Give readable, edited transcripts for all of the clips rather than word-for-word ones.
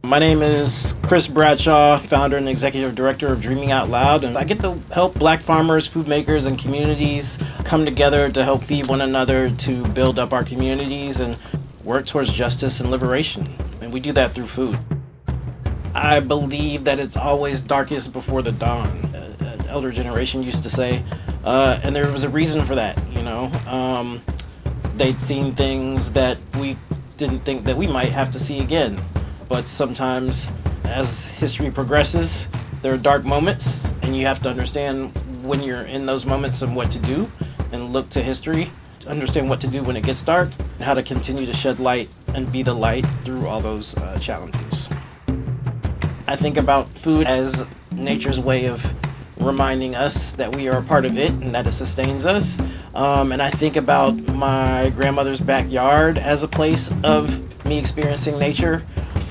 My name is Chris Bradshaw, founder and executive director of Dreaming Out Loud, and I get to help Black farmers, food makers, and communities come together to help feed one another, to build up our communities and work towards justice and liberation. And we do that through food. I believe that it's always darkest before the dawn, an elder generation used to say, and there was a reason for that, They'd seen things that we didn't think that we might have to see again. But sometimes, as history progresses, there are dark moments, and you have to understand when you're in those moments and what to do, and look to history to understand what to do when it gets dark, and how to continue to shed light and be the light through all those challenges. I think about food as nature's way of reminding us that we are a part of it and that it sustains us. And I think about my grandmother's backyard as a place of me experiencing nature.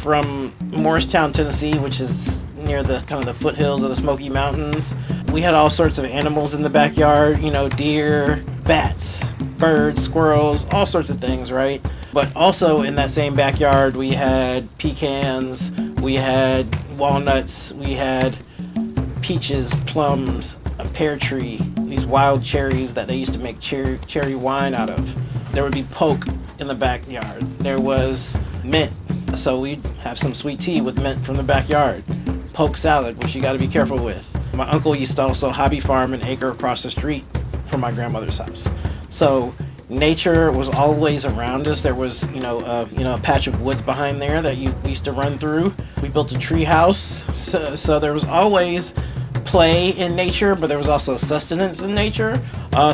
From Morristown, Tennessee, which is near the kind of the foothills of the Smoky Mountains, we had all sorts of animals in the backyard, deer, bats, birds, squirrels, all sorts of things, right? But also in that same backyard, we had pecans, we had walnuts, we had peaches, plums, a pear tree, these wild cherries that they used to make cherry wine out of. There would be poke in the backyard. There was mint. So we'd have some sweet tea with mint from the backyard. Poke salad, which you got to be careful with. My uncle used to also hobby farm an acre across the street from my grandmother's house. So nature was always around us. There was, a patch of woods behind there that we used to run through. We built a tree house. So there was always play in nature, but there was also sustenance in nature.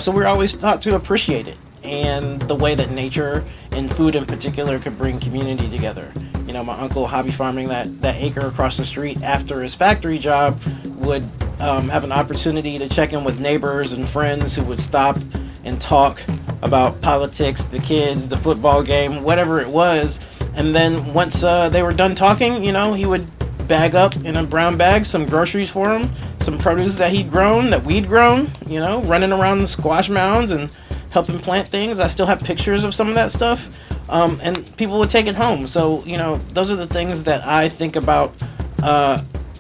So we were always taught to appreciate it, and the way that nature and food in particular could bring community together. My uncle hobby farming that acre across the street after his factory job would have an opportunity to check in with neighbors and friends who would stop and talk about politics, the kids, the football game, whatever it was. And then once they were done talking, he would bag up in a brown bag some groceries for him, some produce that we'd grown, running around the squash mounds and helping plant things. I still have pictures of some of that stuff. And people would take it home. So, those are the things that I think about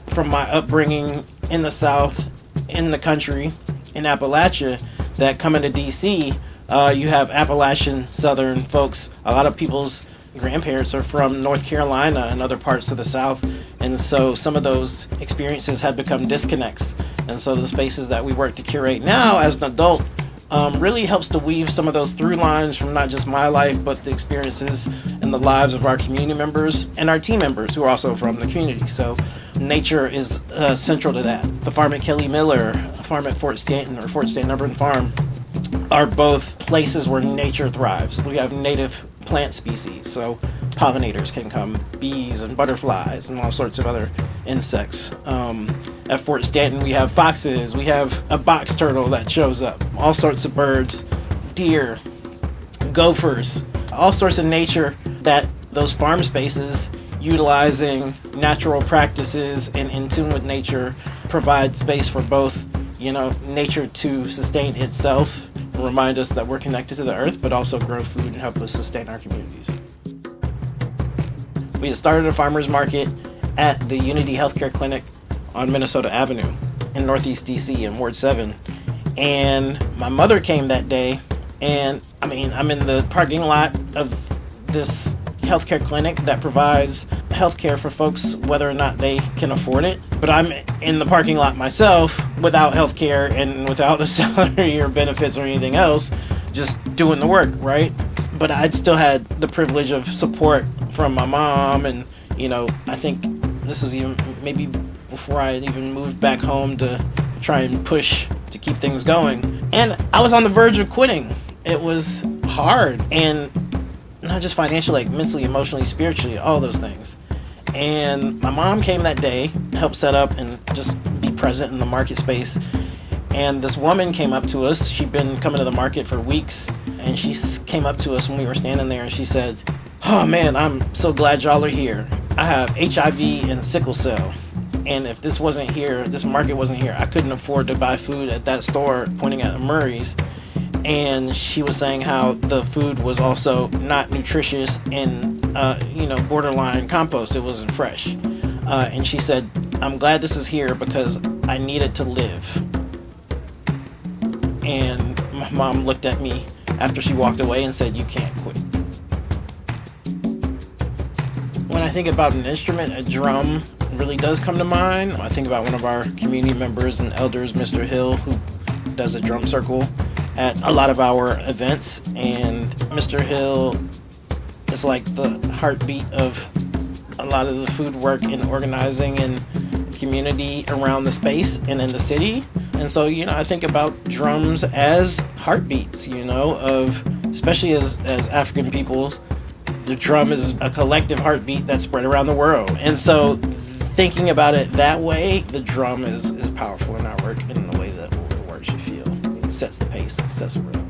from my upbringing in the South, in the country, in Appalachia, that come into D.C. You have Appalachian Southern folks. A lot of people's grandparents are from North Carolina and other parts of the South. And so some of those experiences had become disconnects. And so the spaces that we work to curate now as an adult really helps to weave some of those through lines from not just my life, but the experiences and the lives of our community members and our team members who are also from the community. So nature is central to that. The farm at Kelly Miller, a farm at Fort Stanton Urban Farm, are both places where nature thrives. We have native plant species, so pollinators can come, bees and butterflies and all sorts of other insects. At Fort Stanton, we have foxes, we have a box turtle that shows up, all sorts of birds, deer, gophers, all sorts of nature that those farm spaces, utilizing natural practices and in tune with nature, provide space for both, nature to sustain itself, and remind us that we're connected to the earth, but also grow food and help us sustain our communities. We had started a farmer's market at the Unity Healthcare Clinic on Minnesota Avenue in Northeast DC in Ward 7. And my mother came that day, and I'm in the parking lot of this healthcare clinic that provides healthcare for folks whether or not they can afford it. But I'm in the parking lot myself without healthcare and without a salary or benefits or anything else, just doing the work, right? But I'd still had the privilege of support from my mom, and I think this was even maybe before I had even moved back home to try and push to keep things going. And I was on the verge of quitting. It was hard, and not just financially, like mentally, emotionally, spiritually, all those things. And my mom came that day, helped set up and just be present in the market space. And this woman came up to us. She'd been coming to the market for weeks, and she came up to us when we were standing there, and she said, "Oh man, I'm so glad y'all are here. I have HIV and sickle cell. And if this wasn't here, this market wasn't here, I couldn't afford to buy food at that store," pointing at Murray's. And she was saying how the food was also not nutritious and borderline compost. It wasn't fresh. And she said, I'm glad this is here because I need it to live. And my mom looked at me after she walked away and said, you can't quit. When I think about an instrument, a drum really does come to mind. I think about one of our community members and elders, Mr. Hill, who does a drum circle at a lot of our events. And Mr. Hill is like the heartbeat of a lot of the food work and organizing and community around the space and in the city. And so, I think about drums as heartbeats, especially as African peoples, the drum is a collective heartbeat that's spread around the world. And so thinking about it that way, the drum is powerful in our work and in the way that the work should feel. It sets the pace, sets the rhythm.